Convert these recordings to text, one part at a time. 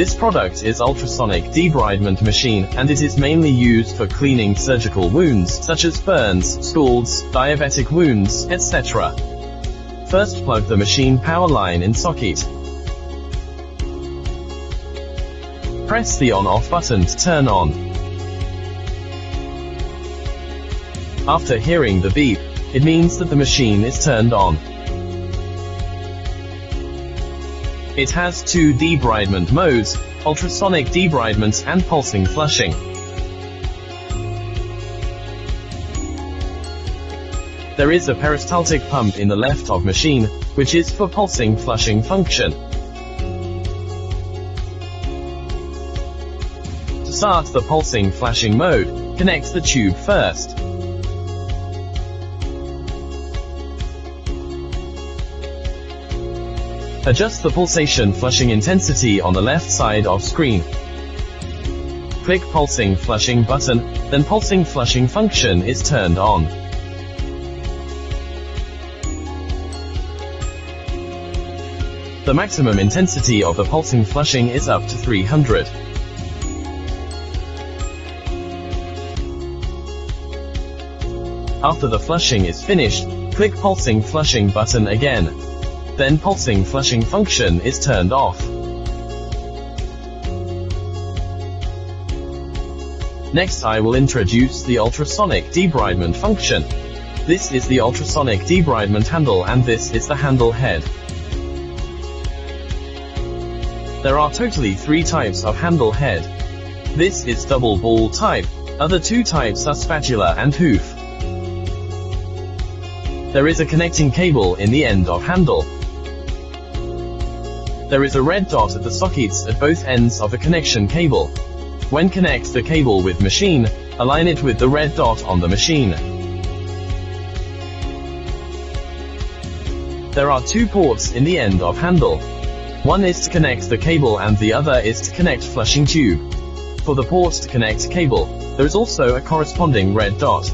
This product is ultrasonic debridement machine, and it is mainly used for cleaning surgical wounds, such as burns, scalds, diabetic wounds, etc. First, plug the machine power line in socket. Press the on-off button to turn on. After hearing the beep, it means that the machine is turned on. It has two debridement modes, ultrasonic debridement and pulsing flushing. There is a peristaltic pump in the left of machine, which is for pulsing flushing function. To start the pulsing flashing mode, connect the tube first. Adjust the pulsation flushing intensity on the left side of screen. Click pulsing flushing button, then pulsing flushing function is turned on. The maximum intensity of the pulsing flushing is up to 300. After the flushing is finished, click pulsing flushing button again. Then pulsing flushing function is turned off. Next, I will introduce the ultrasonic debridement function. This is the ultrasonic debridement handle, and this is the handle head. There are totally 3 types of handle head. This is double ball type. Other 2 types are spatula and hoof. There is a connecting cable in the end of handle. There is a red dot at the sockets at both ends of the connection cable. When connect the cable with machine, align it with the red dot on the machine. There are 2 ports in the end of handle. One is to connect the cable and the other is to connect flushing tube. For the port to connect cable, there is also a corresponding red dot.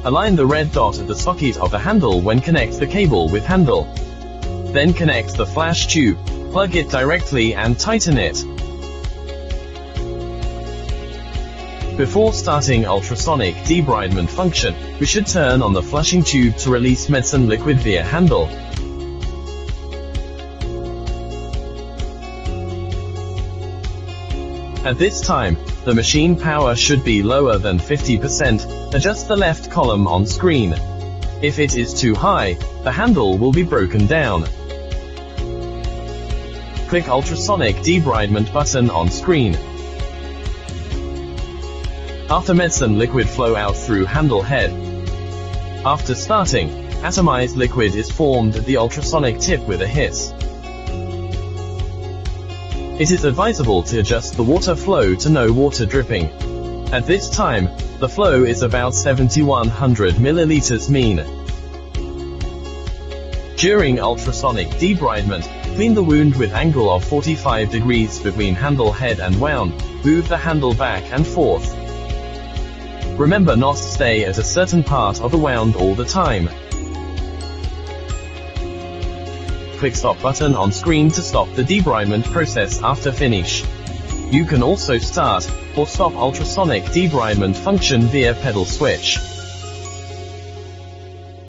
Align the red dot at the socket of the handle when connect the cable with handle. Then connect the flash tube, plug it directly and tighten it. Before starting ultrasonic debridement function, we should turn on the flushing tube to release medicine liquid via handle. At this time, the machine power should be lower than 50%, adjust the left column on screen. If it is too high, the handle will be broken down. Click ultrasonic debridement button on screen. After medicine liquid flow out through handle head. After starting, atomized liquid is formed at the ultrasonic tip with a hiss. It is advisable to adjust the water flow to no water dripping. At this time, the flow is about 7100 milliliters mean. During ultrasonic debridement, clean the wound with angle of 45 degrees between handle head and wound. Move the handle back and forth. Remember not to stay at a certain part of the wound all the time. Click stop button on screen to stop the debridement process after finish. You can also start or stop ultrasonic debridement function via pedal switch.